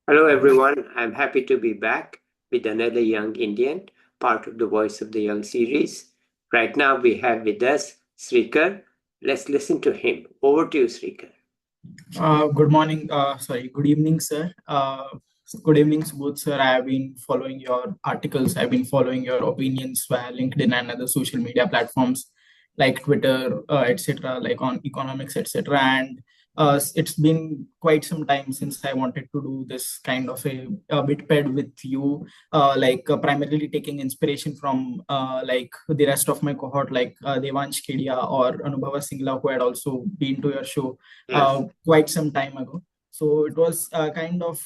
Hello, everyone. I'm happy to be back with another Young Indian, part of the Voice of the Young series. Right now, we have with us Srikar. Let's listen to him. Over to you, Srikar. Good morning. Good evening, sir. Good evening, Subodh, sir. I have been following your articles. I've been following your opinions via LinkedIn and other social media platforms like Twitter, etc., like on economics, etc. And it's been quite some time since I wanted to do this kind of a bit ped with you, primarily taking inspiration from like the rest of my cohort, like Devansh Kedia or Anubhava Singla, who had also been to your show Yes. quite some time ago. So it was kind of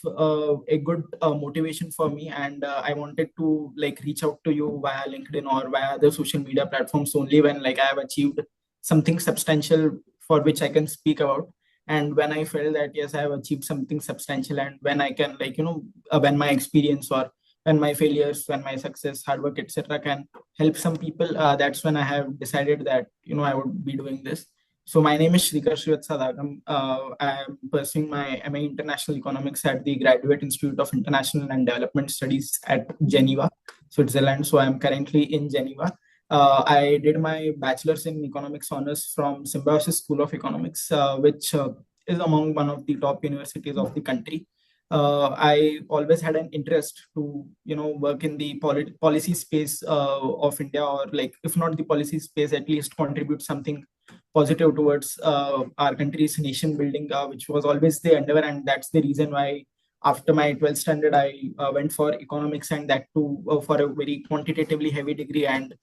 a good motivation for me, and I wanted to like reach out to you via LinkedIn or via other social media platforms only when like I have achieved something substantial for which I can speak about. And when I felt that yes, I have achieved something substantial, and when I can when my experience or when my failures, when my success, hard work, etc., can help some people, that's when I have decided that I would be doing this. So my name is Srikar Srivatsa Dahagam. I am pursuing my MA International Economics at the Graduate Institute of International and Development Studies at Geneva, Switzerland. So I am currently in Geneva. I did my bachelor's in economics honors from Symbiosis School of Economics, which is among one of the top universities of the country. I always had an interest to work in the policy space of India, or like if not the policy space, at least contribute something positive towards our country's nation building, which was always the endeavor. And that's the reason why after my 12th standard, I went for economics, and that too for a very quantitatively heavy degree, and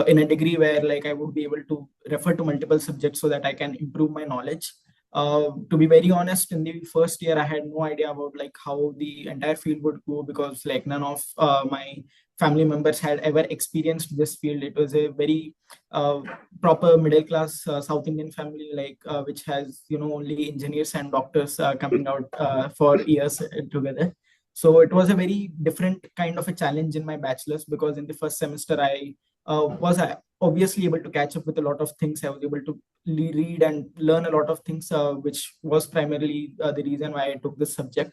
in a degree where like I would be able to refer to multiple subjects so that I can improve my knowledge. To be very honest, in the first year, I had no idea about like how the entire field would go, because like none of my family members had ever experienced this field. It was a very uh, proper middle class South Indian family, like which has only engineers and doctors coming out for years together. So it was a very different kind of a challenge in my bachelor's, because in the first semester I was obviously able to catch up with a lot of things. I was able to read and learn a lot of things, which was primarily the reason why I took this subject.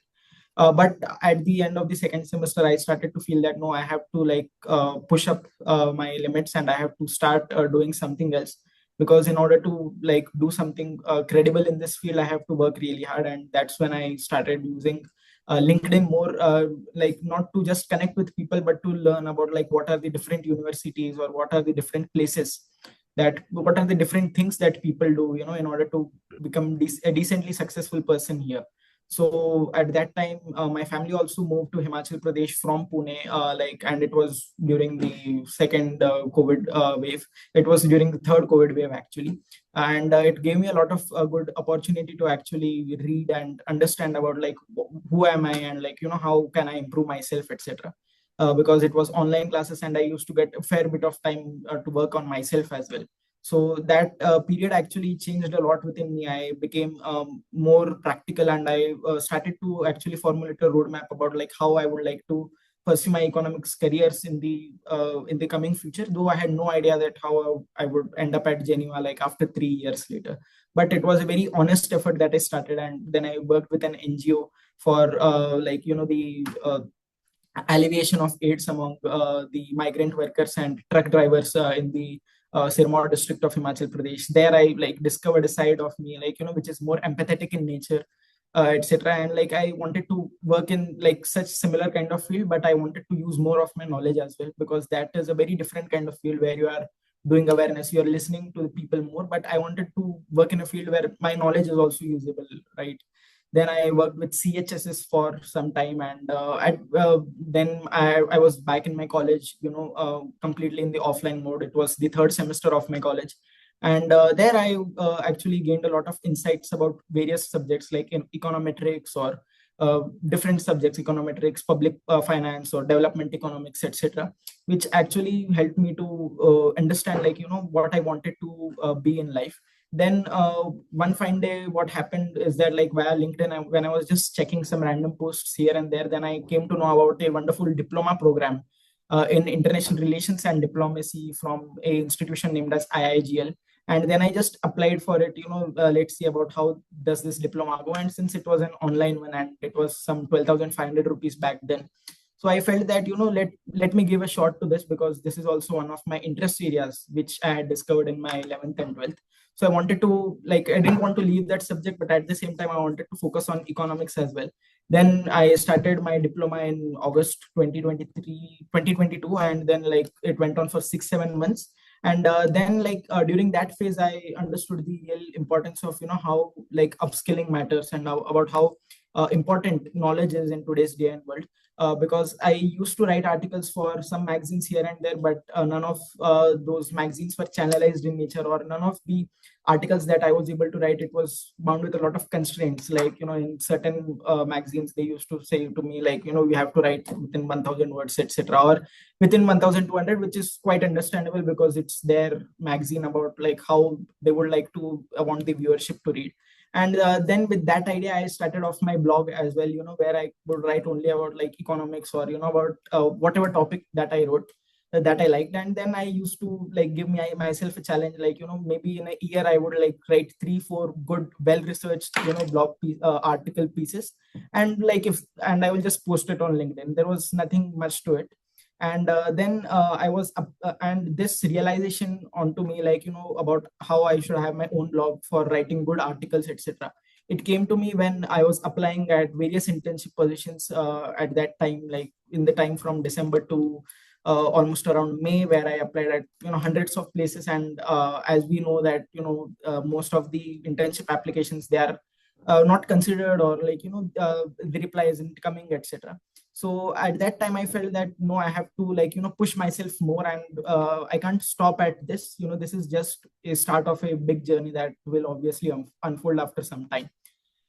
But at the end of the second semester, I started to feel that no, I have to push up my limits, and I have to start doing something else, because in order to like do something credible in this field, I have to work really hard. And that's when I started using LinkedIn more, like not to just connect with people, but to learn about like what are the different universities, or what are the different places, that what are the different things that people do, in order to become a decently successful person here. So at that time, my family also moved to Himachal Pradesh from Pune, and it was during the second COVID wave. It was during the third COVID wave actually, and it gave me a lot of good opportunity to actually read and understand about like who am I, and like how can I improve myself, etc. Because it was online classes, and I used to get a fair bit of time to work on myself as well. So that period actually changed a lot within me. I became more practical, and I started to actually formulate a roadmap about like how I would like to pursue my economics careers in the coming future. Though I had no idea that how I would end up at Geneva like after 3 years later. But it was a very honest effort that I started, and then I worked with an NGO for the alleviation of AIDS among the migrant workers and truck drivers in the Sirmaur district of Himachal Pradesh. There, I like discovered a side of me, like which is more empathetic in nature, etc. And like I wanted to work in like such similar kind of field, but I wanted to use more of my knowledge as well, because that is a very different kind of field where you are doing awareness, you are listening to the people more. But I wanted to work in a field where my knowledge is also usable, right? Then I worked with CHSS for some time, and then I was back in my college, completely in the offline mode. It was the third semester of my college, and there I actually gained a lot of insights about various subjects like in econometrics, or different subjects, econometrics, public finance, or development economics, etc., which actually helped me to understand like what I wanted to be in life. Then one fine day, what happened is that like via LinkedIn, when I was just checking some random posts here and there, then I came to know about a wonderful diploma program in international relations and diplomacy from a institution named as IIGL. And then I just applied for it, let's see about how does this diploma go. And since it was an online one and it was some 12,500 rupees back then, so I felt that, let me give a shot to this, because this is also one of my interest areas which I had discovered in my 11th and 12th. So I wanted to, like, I didn't want to leave that subject, but at the same time I wanted to focus on economics as well. Then I started my diploma in August 2023, 2022, and then like it went on for 6 7 months. And then like during that phase I understood the real importance of, how like upskilling matters, and about how important knowledge is in today's day and world. Because I used to write articles for some magazines here and there, but none of those magazines were channelized in nature, or none of the articles that I was able to write, it was bound with a lot of constraints. Like, in certain magazines, they used to say to me, like, you have to write within 1,000 words, etc., or within 1,200, which is quite understandable because it's their magazine about like how they would like to want the viewership to read. And then with that idea, I started off my blog as well, where I would write only about like economics, or about whatever topic that I wrote, that I liked. And then I used to like give myself a challenge, like, maybe in a year I would like write 3 4 good, well researched, article pieces. And like, if and I will just post it on LinkedIn. There was nothing much to it. And then I was and this realization onto me, like, about how I should have my own blog for writing good articles, etc., it came to me when I was applying at various internship positions at that time, like in the time from December to almost around May, where I applied at, hundreds of places. And as we know that, most of the internship applications, they are not considered, or like, the reply isn't coming, etc. So at that time I felt that no, I have to, like, push myself more, and I can't stop at this. This is just a start of a big journey that will obviously unfold after some time.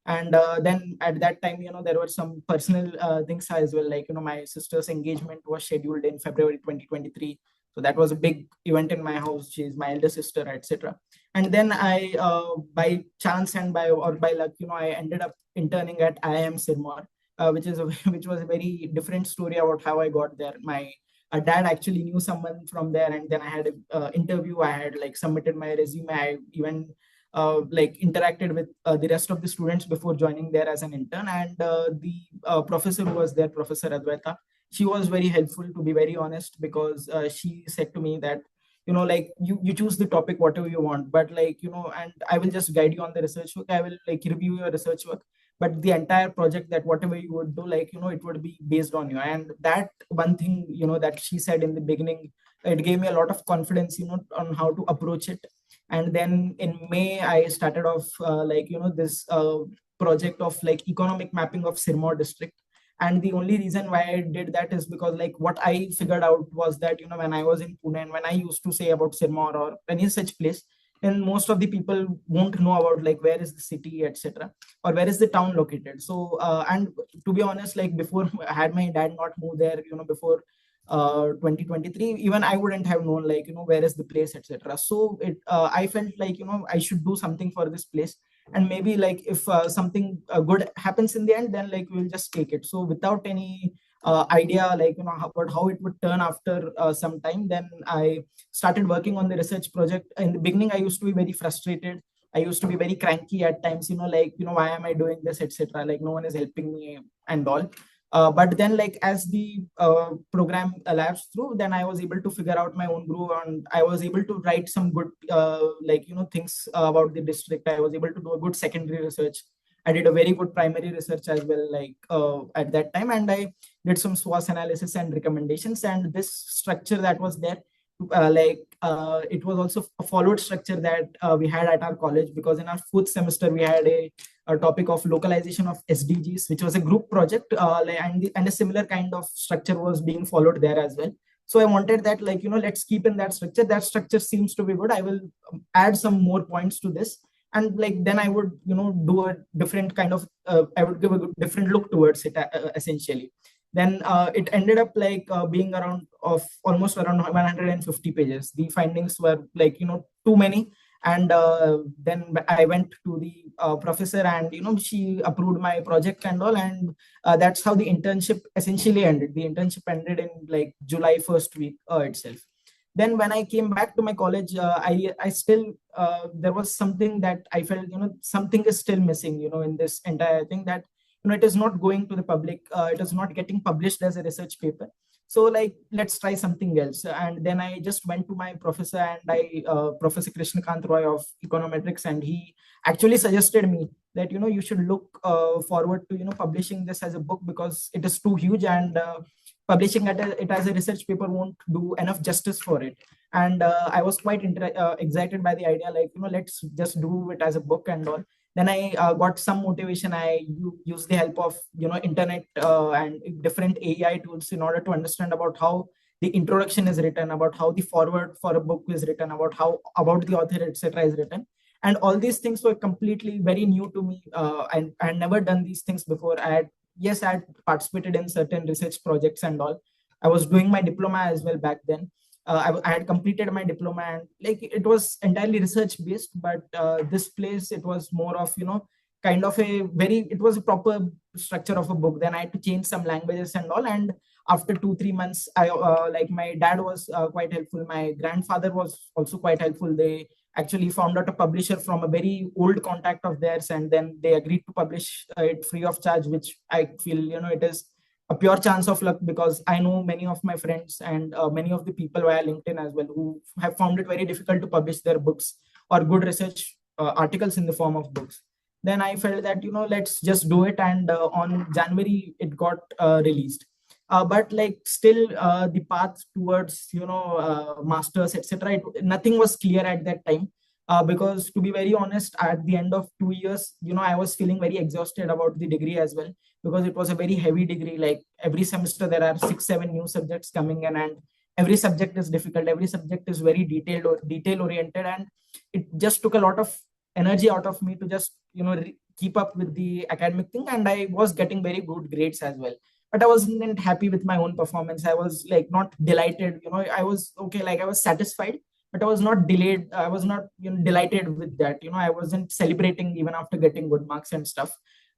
And then at that time, there were some personal things as well, like, my sister's engagement was scheduled in February 2023. So that was a big event in my house. She's my elder sister, etc. And then I by chance and by luck, I ended up interning at IIM Sirmaur, which is which was a very different story about how I got there. My dad actually knew someone from there, and then I had an interview. I had like submitted my resume. I even like interacted with the rest of the students before joining there as an intern. And the professor who was there, Professor Advaita, she was very helpful, to be very honest, because she said to me that, like, you choose the topic whatever you want, but like, and I will just guide you on the research work. I will like review your research work, but the entire project, that whatever you would do, like, it would be based on you. And that one thing, that she said in the beginning, it gave me a lot of confidence, on how to approach it. And then in May, I started off like, this project of like economic mapping of Sirmaur district. And the only reason why I did that is because, like, what I figured out was that, when I was in Pune, and when I used to say about Sirmaur or any such place, then most of the people won't know about like where is the city, etc., or where is the town located. So and to be honest, like, before, had my dad not moved there, before 2023, even I wouldn't have known, like, where is the place, etc. So I felt like, I should do something for this place. And maybe like if something good happens in the end, then like we'll just take it. So without any idea, like, how it would turn after some time, then I started working on the research project. In the beginning, I used to be very frustrated. I used to be very cranky at times, like, why am I doing this, etc., like no one is helping me and all. But then, like, as the program elapsed through, then I was able to figure out my own groove, and I was able to write some good, like, things about the district. I was able to do a good secondary research. I did a very good primary research as well, like, at that time, and I did some SWOT analysis and recommendations. And this structure that was there, it was also a followed structure that we had at our college, because in our fourth semester we had a topic of localization of SDGs, which was a group project, and a similar kind of structure was being followed there as well. So I wanted that, like, let's keep in that structure. That structure seems to be good. I will add some more points to this, and like then I would, do a different kind of, I would give a different look towards it, essentially. Then it ended up like being around of almost around 150 pages. The findings were like, too many. And then I went to the professor, and she approved my project and all. And that's how the internship essentially ended. The internship ended in like July first week itself. Then when I came back to my college, I still there was something that I felt, something is still missing, in this entire thing, that it is not going to the public, it is not getting published as a research paper. So like, let's try something else. And then I just went to my professor, and I Professor Krishnakant Roy of econometrics, and he actually suggested me that you should look forward to publishing this as a book, because it is too huge, and publishing it as a research paper won't do enough justice for it. And I was quite excited by the idea, like, let's just do it as a book and all. Then I got some motivation. I used the help of internet and different AI tools in order to understand about how the introduction is written, about how the forward for a book is written, about how about the author, etc., is written. And all these things were completely very new to me, and I had never done these things before. I had participated in certain research projects and all. I was doing my diploma as well back then. I had completed my diploma, and like, it was entirely research based, but this place, it was more of kind of a very, it was a proper structure of a book. Then I had to change some languages and all. And after 2 3 months, I like, my dad was quite helpful, my grandfather was also quite helpful. They actually found out a publisher from a very old contact of theirs, and then they agreed to publish it free of charge, which I feel it is a pure chance of luck, because I know many of my friends and many of the people via LinkedIn as well, who have found it very difficult to publish their books or good research articles in the form of books. Then I felt that let's just do it, and on January it got released. But like, still the path towards masters, etc., nothing was clear at that time. Because to be very honest, at the end of 2 years, I was feeling very exhausted about the degree as well, because it was a very heavy degree. Like, every semester there are 6 7 new subjects coming in, and every subject is difficult, every subject is very detailed or detail oriented, and it just took a lot of energy out of me to just keep up with the academic thing. And I was getting very good grades as well, but I wasn't happy with my own performance. I was like, not delighted. I was okay, like, I was satisfied, but I was not delayed. I was not delighted with that. I wasn't celebrating even after getting good marks and stuff.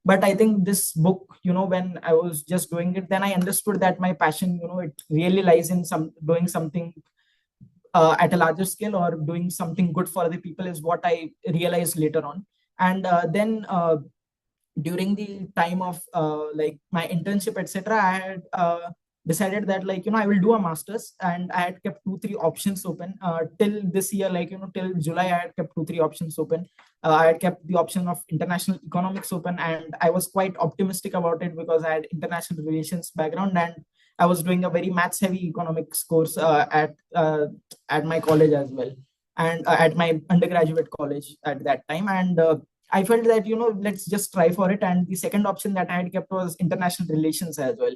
But I think this book, when I was just doing it, then I understood that my passion, it really lies in some doing something at a larger scale, or doing something good for other people, is what I realized later on. And then during the time of like, my internship, etc., I had decided that, like, I will do a master's, and I had kept 2 3 options open till this year. Like, till July, I had kept 2 3 options open. I had kept the option of international economics open, and I was quite optimistic about it, because I had international relations background, and I was doing a very maths heavy economics course at my college as well, and at my undergraduate college at that time. And I felt that let's just try for it. And the second option that I had kept was international relations as well.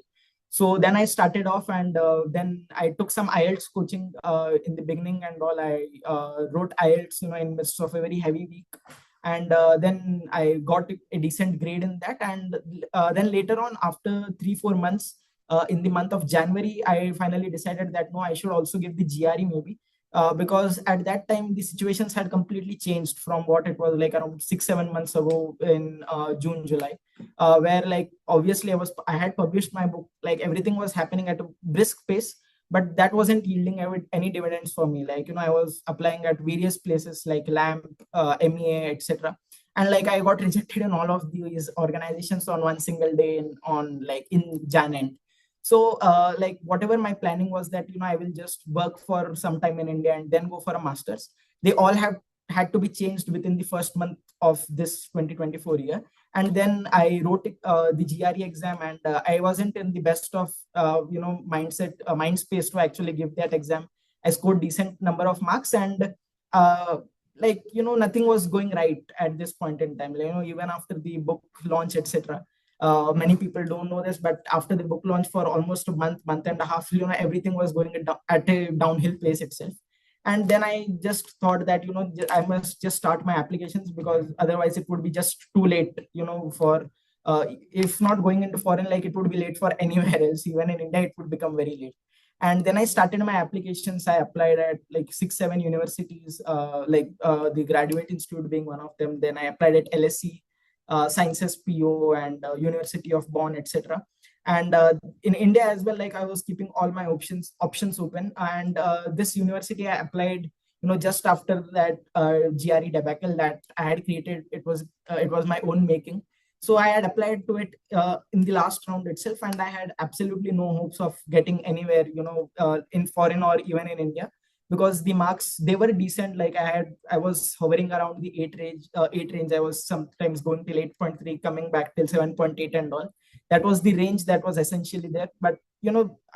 So then I started off, and then I took some IELTS coaching in the beginning and all. I wrote IELTS, in midst of a very heavy week, and then I got a decent grade in that. And then later on, after 3 4 months, in the month of January, I finally decided that no, I should also give the GRE maybe, because at that time the situations had completely changed from what it was like around 6 7 months ago in June July, where, like, obviously I had published my book, like, everything was happening at a brisk pace, but that wasn't yielding any dividends for me. Like, I was applying at various places like LAMP, MEA, etc., and like, I got rejected in all of these organizations on one single day in Jan end. So like, whatever my planning was, that I will just work for some time in India and then go for a master's, they all have had to be changed within the first month of this 2024 year. And then I wrote the GRE exam, and I wasn't in the best of mind space to actually give that exam. I scored decent number of marks, and uh, like, nothing was going right at this point in time. Even after the book launch, etc., many people don't know this, but after the book launch, for almost a month and a half, everything was going at a downhill place itself. And then I just thought that I must just start my applications, because otherwise it would be just too late, for if not going into foreign, like, it would be late for anywhere else. Even in India, it would become very late. And then I started my applications. I applied at like 6 7 universities, the Graduate Institute being one of them. Then I applied at LSE, Sciences PO, and University of Bonn, etc. And in India as well, like I was keeping all my options open. And this university I applied, just after that GRE debacle that I had created. It was my own making. So I had applied to it in the last round itself, and I had absolutely no hopes of getting anywhere, in foreign or even in India, because the marks, they were decent. Like I was hovering around the 8 range. I was sometimes going till 8.3, coming back till 7.8 and all. That was the range that was essentially there. But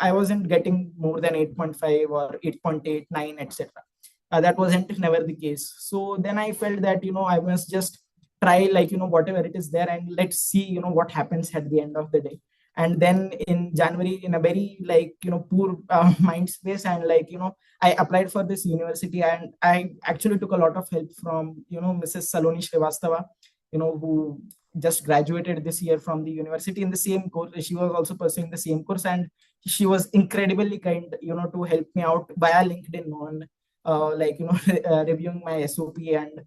I wasn't getting more than 8.5 or 8.8, 9, etc. That wasn't never the case. So then I felt that I must just try, like whatever it is there, and let's see what happens at the end of the day. And then in January, in a very, like poor mind space, and like I applied for this university, and I actually took a lot of help from Mrs. Saloni Srivastava, who just graduated this year from the university in the same course. She was also pursuing the same course, and she was incredibly kind, to help me out via LinkedIn on, like reviewing my SOP, and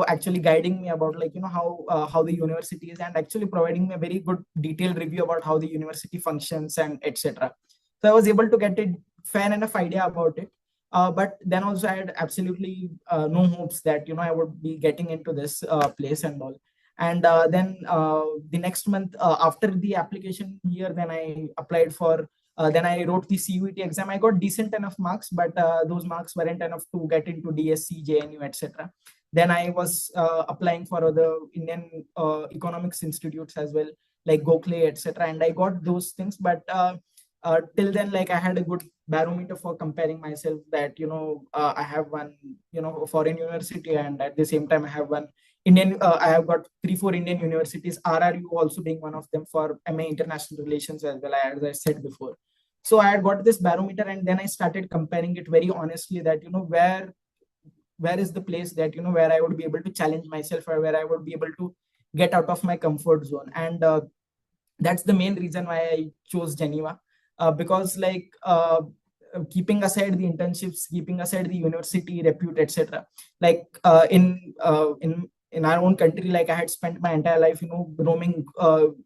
actually guiding me about, like how the university is, and actually providing me a very good detailed review about how the university functions and etc. So I was able to get a fair enough idea about it. But then also I had absolutely no hopes that I would be getting into this place and all. And then the next month, after the application year, then I applied for, then I wrote the CUET exam. I got decent enough marks, but those marks weren't enough to get into DSC, JNU, etc. Then I was applying for other Indian economics institutes as well, like Gokhale, etc. And I got those things. But till then, like I had a good barometer for comparing myself, that I have one foreign university, and at the same time I have one Indian. I have got 3 4 Indian universities, RRU also being one of them, for MA International Relations as well, as I said before. So I had got this barometer, and then I started comparing it very honestly, that where is the place that where I would be able to challenge myself, or where I would be able to get out of my comfort zone. And that's the main reason why I chose Geneva. Because, like, keeping aside the internships, keeping aside the university repute, etc., like in our own country, like I had spent my entire life roaming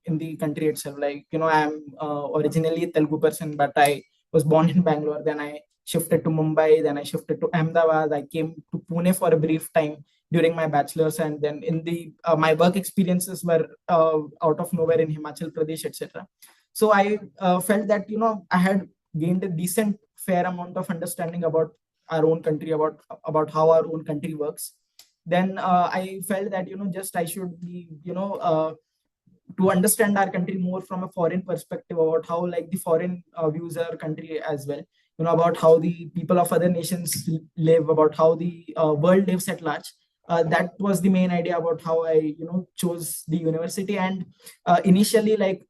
in the country itself. Like I'm originally a Telugu person, but I was born in Bangalore. Then I shifted to Mumbai, then I shifted to Ahmedabad. I came to Pune for a brief time during my bachelor's, and then in the my work experiences were out of nowhere in Himachal Pradesh, etc. So I felt that I had gained a decent fair amount of understanding about our own country, about how our own country works. Then I felt that just I should be to understand our country more from a foreign perspective, about how, like, the foreign views our country as well, about how the people of other nations live, about how the world lives at large. That was the main idea about how I chose the university. And initially, like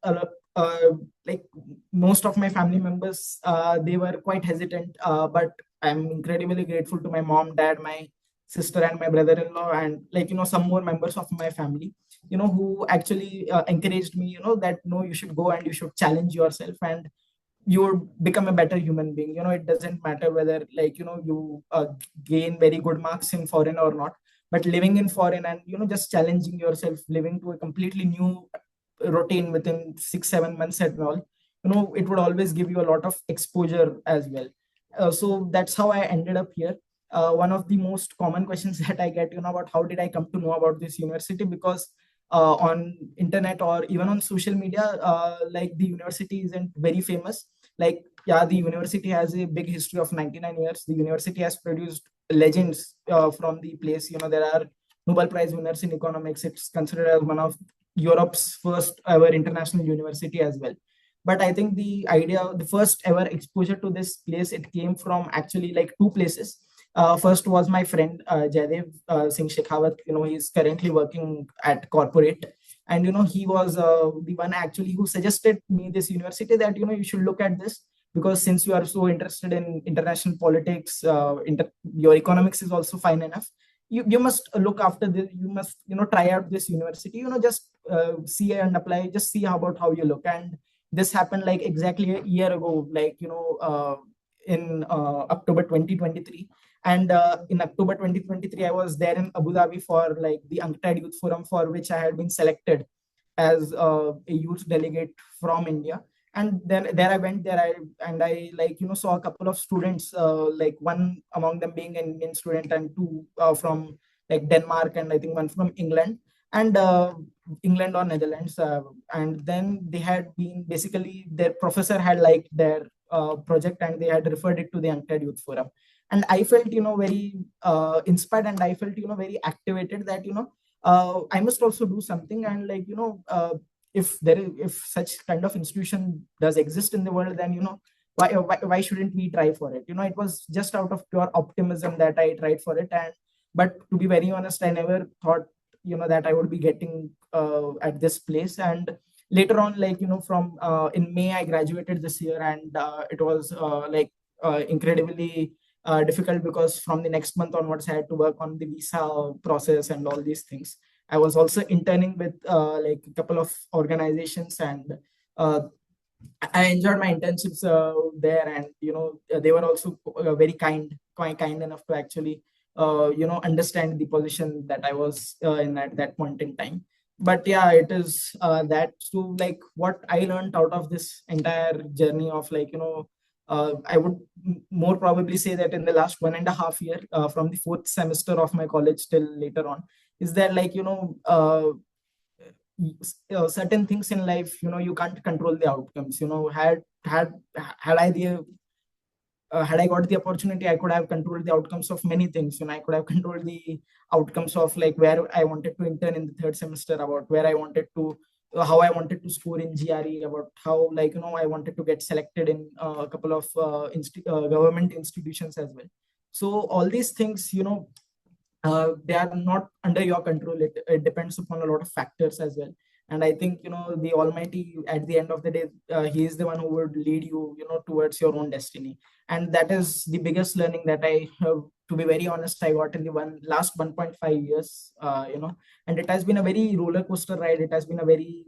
most of my family members, they were quite hesitant, but I'm incredibly grateful to my mom, dad, my sister, and my brother-in-law, and, like, some more members of my family, who actually encouraged me, that no, you should go and you should challenge yourself, and you would become a better human being. It doesn't matter whether, like, you gain very good marks in foreign or not, but living in foreign and just challenging yourself, living to a completely new routine within 6 7 months and all, it would always give you a lot of exposure as well. So that's how I ended up here. One of the most common questions that I get, about how did I come to know about this university, because on internet or even on social media, like, the university isn't very famous. Like, yeah, the university has a big history of 99 years. The university has produced legends from the place. There are Nobel Prize winners in economics. It's considered as one of Europe's first ever international university as well. But I think the first ever exposure to this place, it came from actually, like, two places. First was my friend Jaidev Singh Shekhawat. He's currently working at corporate, and he was the one actually who suggested me this university, that you should look at this, because since you are so interested in international politics, your economics is also fine enough. You must look after this. You must try out this university. Just see and apply. Just see about how you look. And this happened, like, exactly a year ago, like, in October 2023. And in October 2023, I was there in Abu Dhabi for, like, the UNCTAD Youth Forum, for which I had been selected as a youth delegate from India. And then there I went there, I like saw a couple of students, like one among them being an Indian student, and two from like Denmark, and I think one from England, and England or Netherlands. And then they had been, basically their professor had liked their project, and they had referred it to the Untied Youth Forum. And I felt very inspired, and I felt very activated that I must also do something. And like if such kind of institution does exist in the world, then why shouldn't we try for it? It was just out of pure optimism that I tried for it. And but to be very honest, I never thought that I would be getting at this place. And later on, like from in May I graduated this year, and it was like incredibly difficult, because from the next month onwards I had to work on the visa process and all these things. I was also interning with like a couple of organizations, and uh, I enjoyed my internships there. And they were also very quite kind enough to actually understand the position that I was in at that point in time. But yeah, it is that. So like what I learned out of this entire journey of like I would more probably say that in the last 1.5 year, from the fourth semester of my college till later on, is that like certain things in life, you can't control the outcomes. Had I the had I got the opportunity, I could have controlled the outcomes of many things. I could have controlled the outcomes of like where I wanted to intern in the third semester, about where I wanted to, how I wanted to score in GRE, about how like I wanted to get selected in a couple of government institutions as well. So all these things, they are not under your control. It depends upon a lot of factors as well. And I think the Almighty, at the end of the day, he is the one who would lead you, towards your own destiny. And that is the biggest learning that I have, to be very honest, I got in the last 1.5 years. And it has been a very roller coaster ride. It has been a very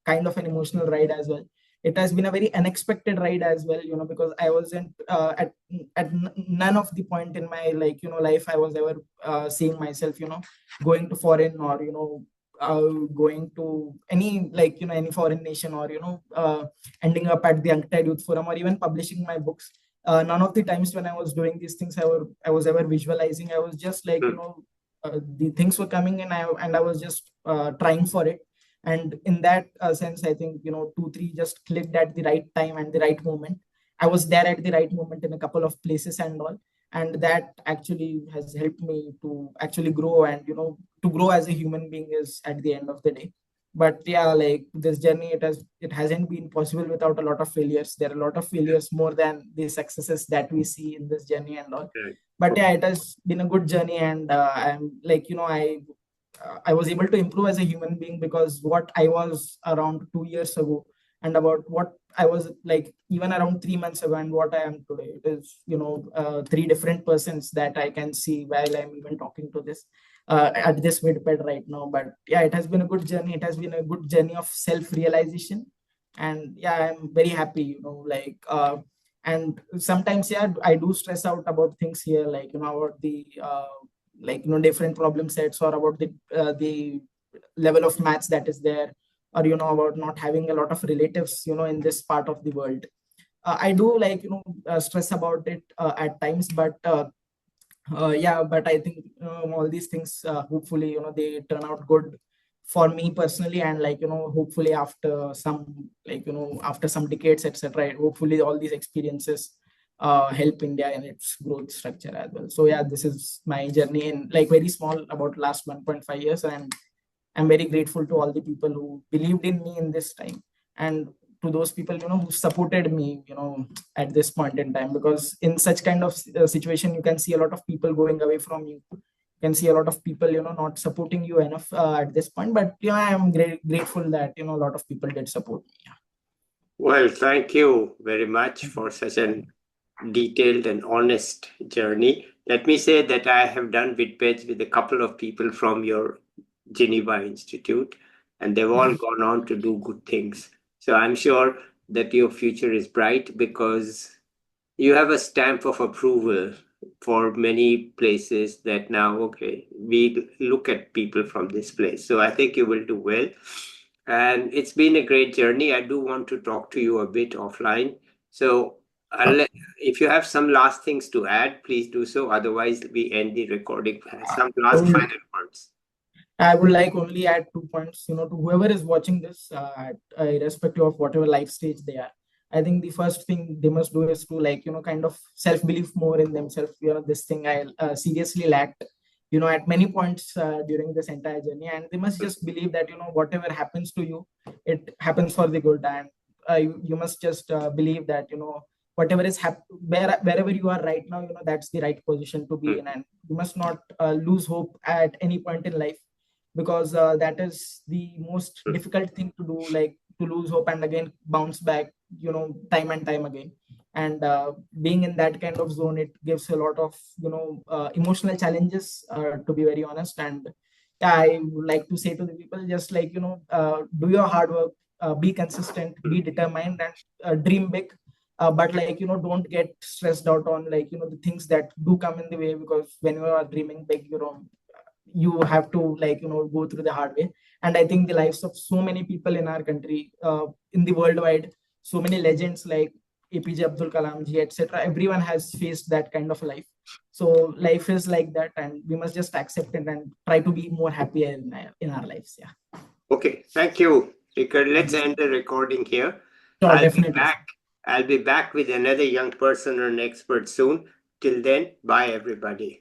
kind of an emotional ride as well. It has been a very unexpected ride as well, because I wasn't none of the point in my like life I was ever seeing myself going to foreign, or going to any like any foreign nation, or ending up at the Untied Youth Forum, or even publishing my books. None of the times when I was doing these things, I was ever visualizing. I was just like the things were coming in, and I was just trying for it. And in that sense, I think 2 3 just clicked at the right time and the right moment. I was there at the right moment in a couple of places and all. And that actually has helped me to actually grow, and to grow as a human being is at the end of the day. But yeah, like this journey, it hasn't been possible without a lot of failures. There are a lot of failures more than the successes that we see in this journey and all. Right. But yeah, it has been a good journey. And I'm like I was able to improve as a human being, because what I was around 2 years ago, and about what I was like even around 3 months ago, and what I am today, it is three different persons that I can see while I'm even talking to this at this midpad right now. But yeah, it has been a good journey. It has been a good journey of self-realization. And yeah, I'm very happy, like and sometimes yeah, I do stress out about things here, like about the like different problem sets, or about the level of maths that is there, or about not having a lot of relatives in this part of the world. I do like stress about it at times. But yeah, but I think all these things, hopefully they turn out good for me personally. And like hopefully after some like after some decades, etc., hopefully all these experiences help India in its growth structure as well. So yeah, this is my journey in like very small, about last 1.5 years. And I'm very grateful to all the people who believed in me in this time, and to those people who supported me at this point in time. Because in such kind of situation, you can see a lot of people going away from you. You can see a lot of people not supporting you enough at this point. But I am grateful that a lot of people did support me. Yeah. Well, thank you very much for such an detailed and honest journey. Let me say that I have done VidPage with a couple of people from your Geneva Institute, and they've all gone on to do good things. So I'm sure that your future is bright, because you have a stamp of approval for many places that now, okay, we look at people from this place. So I think you will do well. And it's been a great journey. I do want to talk to you a bit offline. So if you have some last things to add, please do so. Otherwise, we end the recording. Some I last would final words. I would like only add 2 points, to whoever is watching this, irrespective of whatever life stage they are. I think the first thing they must do is to, like, kind of self believe more in themselves. This thing I seriously lacked, at many points during this entire journey, and they must just believe that whatever happens to you, it happens for the good, and you must just believe that whatever is wherever you are right now, that's the right position to be Mm, in, and you must not lose hope at any point in life, because that is the most mm, difficult thing to do, like to lose hope and again bounce back, time and time again. And being in that kind of zone, it gives a lot of emotional challenges, to be very honest. And yeah, I would like to say to the people, just like do your hard work, be consistent, mm. be determined, and dream big. But, like, don't get stressed out on, like, the things that do come in the way, because when you are dreaming big, you have to, like, go through the hard way. And I think the lives of so many people in our country, in the worldwide, so many legends like APJ Abdul Kalam ji, etc., everyone has faced that kind of life. So life is like that, and we must just accept it and try to be more happier in our lives. Yeah. Okay, thank you, Srikar. Thank Let's you so end much. the recording here. Sure, I'll be definitely. back. I'll be back with another young person or an expert soon. Till then, bye everybody.